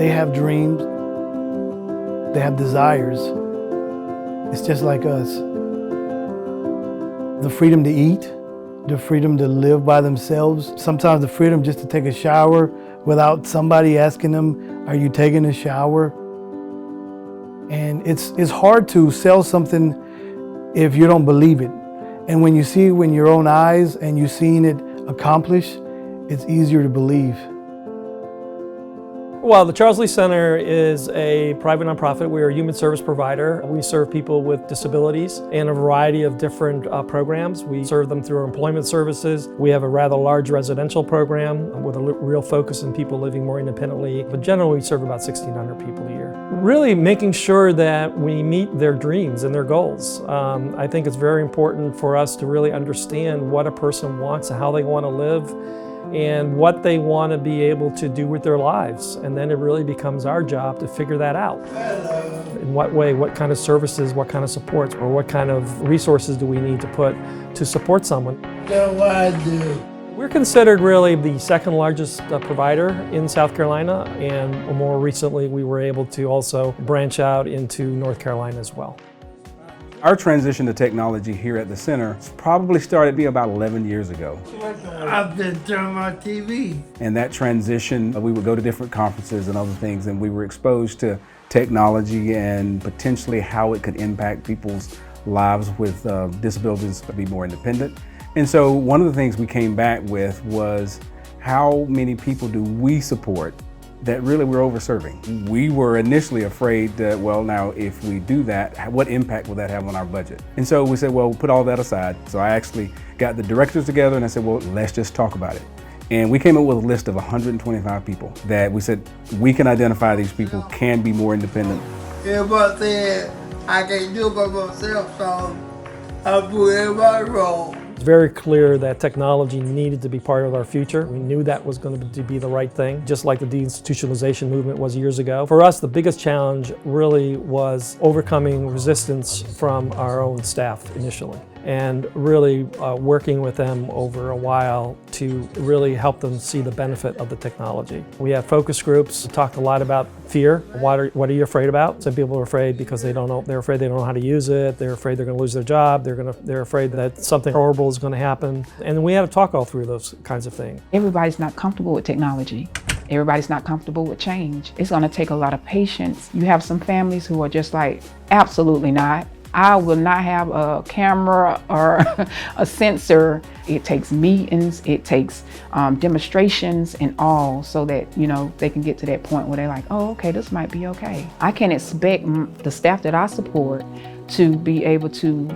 They have dreams, they have desires. It's just like us. The freedom to eat, the freedom to live by themselves, sometimes the freedom just to take a shower without somebody asking them, are you taking a shower? And it's hard to sell something if you don't believe it. And when you see it with your own eyes and you've seen it accomplished, it's easier to believe. Well, the Charles Lea Center is a private nonprofit. We're a human service provider. We serve people with disabilities in a variety of different programs. We serve them through our employment services. We have a rather large residential program with a real focus on people living more independently. But generally, we serve about 1,600 people a year. Really making sure that we meet their dreams and their goals. I think it's very important for us to really understand what a person wants and how they want to live, and what they want to be able to do with their lives. And then it really becomes our job to figure that out. Hello. In what way, what kind of services, what kind of supports, or what kind of resources do we need to put to support someone? So what I do? We're considered really the second largest provider in South Carolina, and more recently we were able to also branch out into North Carolina as well. Our transition to technology here at the center probably started about 11 years ago. I've been turning my TV. And that transition, we would go to different conferences and other things, and we were exposed to technology and potentially how it could impact people's lives with disabilities to be more independent. And so one of the things we came back with was, how many people do we support that really we're overserving? We were initially afraid that, well, now if we do that, what impact will that have on our budget? And so we said, well, we'll put all that aside. So I actually got the directors together and I said, well, let's just talk about it. And we came up with a list of 125 people that we said, we can identify these people can be more independent. Everybody said I can't do it by myself, so I put everybody wrong. It's very clear that technology needed to be part of our future. We knew that was going to be the right thing, just like the deinstitutionalization movement was years ago. For us, the biggest challenge really was overcoming resistance from our own staff initially, and really working with them over a while to really help them see the benefit of the technology. We have focus groups, talked a lot about fear. What are you afraid about? Some people are afraid because they don't know, they're afraid they don't know how to use it, they're afraid they're going to lose their job, they're afraid that something horrible is going to happen. And we had to talk all through those kinds of things. Everybody's not comfortable with technology. Everybody's not comfortable with change. It's going to take a lot of patience. You have some families who are just like, absolutely not. I will not have a camera or a sensor. It takes meetings, it takes demonstrations and all, so that, you know, they can get to that point where they're like, oh, okay, this might be okay. I can't expect the staff that I support to be able to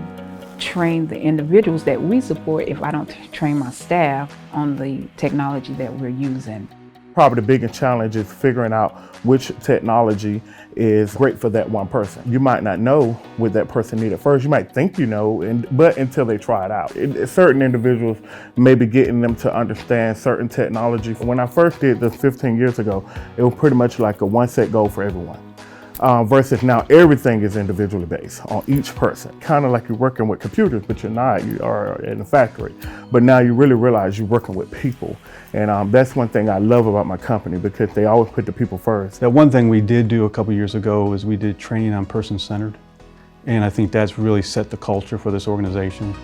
train the individuals that we support if I don't train my staff on the technology that we're using. Probably the biggest challenge is figuring out which technology is great for that one person. You might not know what that person needs at first. You might think you know, but until they try it out. Certain individuals, maybe getting them to understand certain technology. When I first did this 15 years ago, it was pretty much like a one set goal for everyone. Versus now everything is individually based on each person. Kind of like you're working with computers, but you're not, you are in a factory. But now you really realize you're working with people. And that's one thing I love about my company, because they always put the people first. That one thing we did do a couple years ago is we did training on person-centered. And I think that's really set the culture for this organization.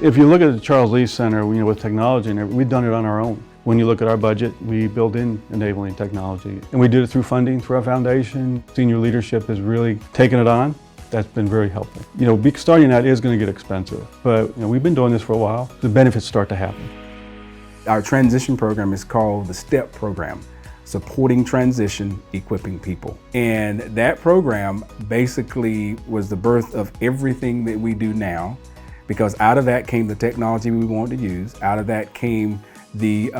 If you look at the Charles Lea Center, you know, with technology, and we've done it on our own. When you look at our budget, we build in enabling technology. And we did it through funding, through our foundation. Senior leadership has really taken it on. That's been very helpful. You know, starting out is going to get expensive, but you know, we've been doing this for a while. The benefits start to happen. Our transition program is called the STEP program, Supporting Transition, Equipping People. And that program basically was the birth of everything that we do now, because out of that came the technology we wanted to use. Out of that came the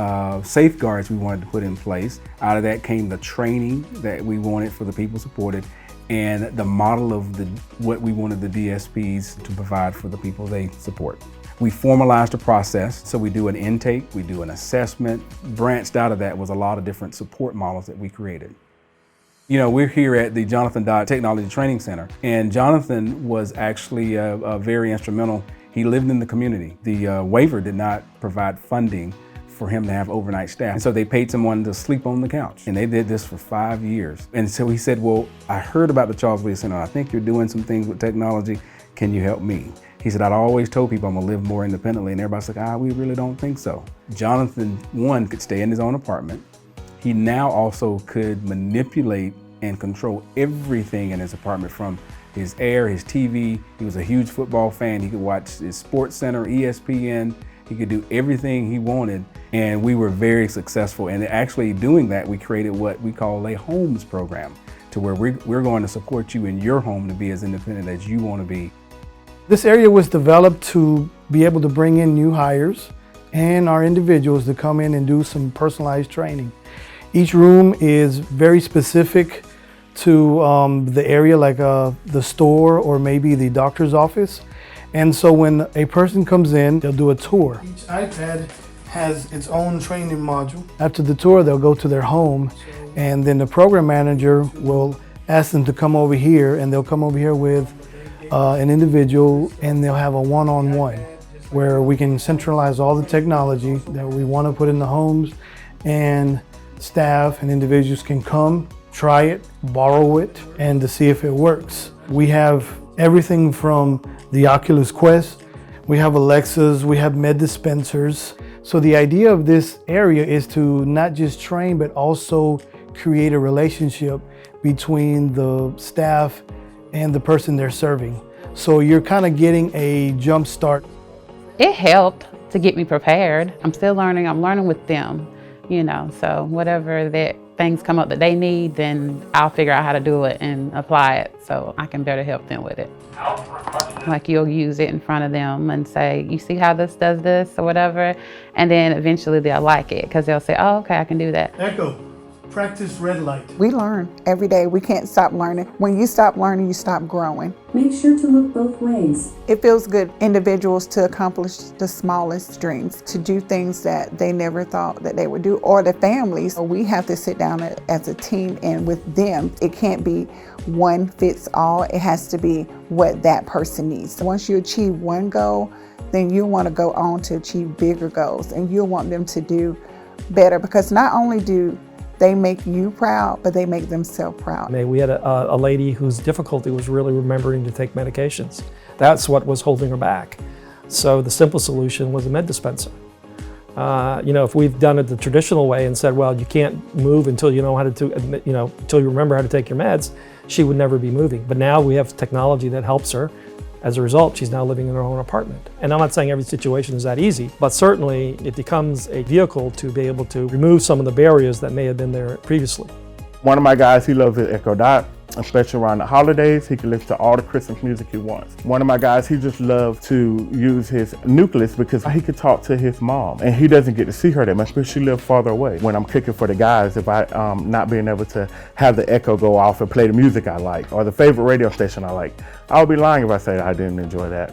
safeguards we wanted to put in place. Out of that came the training that we wanted for the people supported, and the model of what we wanted the DSPs to provide for the people they support. We formalized a process, so we do an intake, we do an assessment. Branched out of that was a lot of different support models that we created. You know, we're here at the Jonathan Dodd Technology Training Center, and Jonathan was actually very instrumental. He lived in the community. The waiver did not provide funding for him to have overnight staff. And so they paid someone to sleep on the couch. And they did this for 5 years. And so he said, well, I heard about the Charles Lea Center. I think you're doing some things with technology. Can you help me? He said, I'd always told people I'm gonna live more independently. And everybody's like, we really don't think so. Jonathan, one, could stay in his own apartment. He now also could manipulate and control everything in his apartment, from his air, his TV. He was a huge football fan. He could watch his Sports Center, ESPN. He could do everything he wanted. And we were very successful. And actually doing that, we created what we call a homes program, to where we're going to support you in your home to be as independent as you want to be. This area was developed to be able to bring in new hires and our individuals to come in and do some personalized training. Each room is very specific to the area, like the store or maybe the doctor's office. And so when a person comes in, they'll do a tour. Each iPad has its own training module. After the tour, they'll go to their home, and then the program manager will ask them to come over here, and they'll come over here with an individual, and they'll have a one-on-one where we can centralize all the technology that we want to put in the homes, and staff and individuals can come, try it, borrow it, and to see if it works. We have everything from the Oculus Quest, we have Alexas, we have med dispensers. So the idea of this area is to not just train, but also create a relationship between the staff and the person they're serving. So you're kind of getting a jump start. It helped to get me prepared. I'm still learning, I'm learning with them, so whatever that things come up that they need, then I'll figure out how to do it and apply it so I can better help them with it. Like you'll use it in front of them and say, you see how this does this or whatever, and then eventually they'll like it because they'll say, oh, okay, I can do that. Echo, practice red light. We learn every day. We can't stop learning. When you stop learning, you stop growing. Make sure to look both ways. It feels good, individuals, to accomplish the smallest dreams, to do things that they never thought that they would do, or the families. We have to sit down as a team, and with them, it can't be one fits all. It has to be what that person needs. Once you achieve one goal, then you want to go on to achieve bigger goals, and you'll want them to do better, because not only do they make you proud, but they make themselves proud. We had a lady whose difficulty was really remembering to take medications. That's what was holding her back. So the simple solution was a med dispenser. If we've done it the traditional way and said, well, you can't move until you know how to, until you remember how to take your meds, she would never be moving. But now we have technology that helps her. As a result, she's now living in her own apartment. And I'm not saying every situation is that easy, but certainly it becomes a vehicle to be able to remove some of the barriers that may have been there previously. One of my guys, he loves his Echo Dot, especially around the holidays. He can listen to all the Christmas music he wants. One of my guys, he just loves to use his Nucleus because he could talk to his mom, and he doesn't get to see her that much because she lives farther away. When I'm cooking for the guys, if I not being able to have the Echo go off and play the music I like, or the favorite radio station I like, I'll be lying if I say I didn't enjoy that.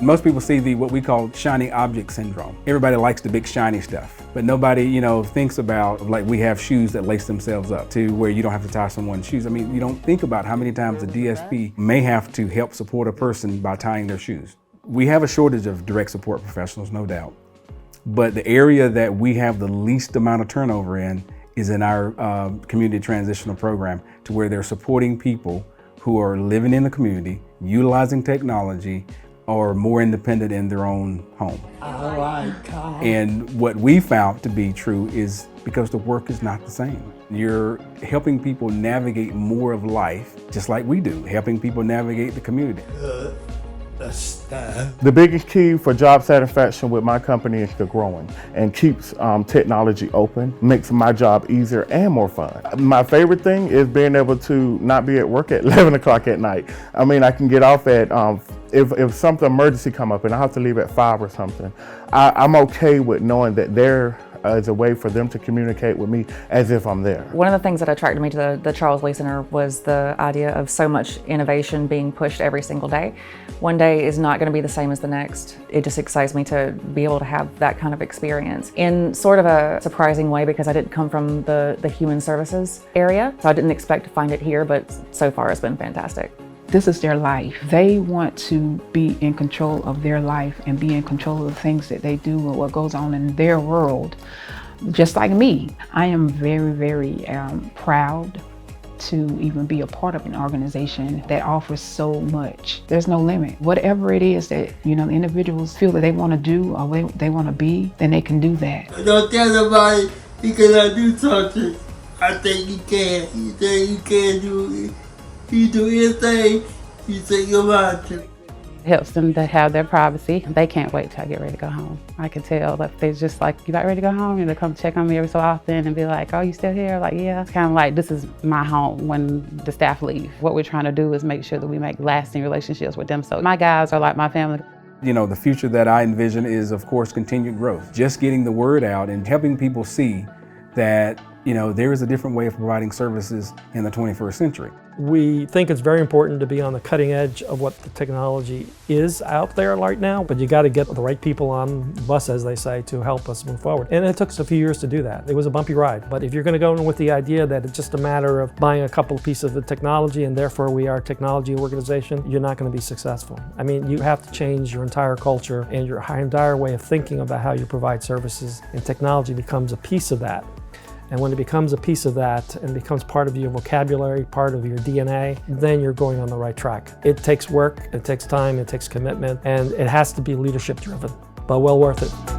Most people see what we call shiny object syndrome. Everybody likes the big shiny stuff, but nobody, thinks about, like, we have shoes that lace themselves up to where you don't have to tie someone's shoes. I mean, you don't think about how many times a DSP may have to help support a person by tying their shoes. We have a shortage of direct support professionals, no doubt, but the area that we have the least amount of turnover in is in our community transitional program, to where they're supporting people who are living in the community, utilizing technology, or more independent in their own home. And what we found to be true is because the work is not the same. You're helping people navigate more of life, just like we do, helping people navigate the community. The biggest key for job satisfaction with my company is the growing, and keeps technology open, makes my job easier and more fun. My favorite thing is being able to not be at work at 11 o'clock at night. I mean, I can get off at, if something emergency come up and I have to leave at 5 or something, I'm okay with knowing that there is a way for them to communicate with me as if I'm there. One of the things that attracted me to the Charles Lea Center was the idea of so much innovation being pushed every single day. One day is not going to be the same as the next. It just excites me to be able to have that kind of experience in sort of a surprising way, because I didn't come from the human services area, so I didn't expect to find it here, but so far it's been fantastic. This is their life. They want to be in control of their life and be in control of the things that they do and what goes on in their world. Just like me, I am very, very proud to even be a part of an organization that offers so much. There's no limit. Whatever it is that, you know, the individuals feel that they want to do or they want to be, then they can do that. Don't tell somebody you cannot do something. I think you can. You think you can do it. You do anything you think you're about to. Helps them to have their privacy. They can't wait till I get ready to go home. I can tell that they're just like, you about ready to go home? And they come check on me every so often and be like, oh, you still here? Like, yeah. It's kind of like, this is my home when the staff leave. What we're trying to do is make sure that we make lasting relationships with them. So my guys are like my family. You know, the future that I envision is, of course, continued growth. Just getting the word out and helping people see that, you know, there is a different way of providing services in the 21st century. We think it's very important to be on the cutting edge of what the technology is out there right now, but you got to get the right people on the bus, as they say, to help us move forward. And it took us a few years to do that. It was a bumpy ride. But if you're going to go in with the idea that it's just a matter of buying a couple of pieces of the technology and therefore we are a technology organization, you're not going to be successful. I mean, you have to change your entire culture and your entire way of thinking about how you provide services, and technology becomes a piece of that. And when it becomes a piece of that and becomes part of your vocabulary, part of your DNA, then you're going on the right track. It takes work, it takes time, it takes commitment, and it has to be leadership driven, but well worth it.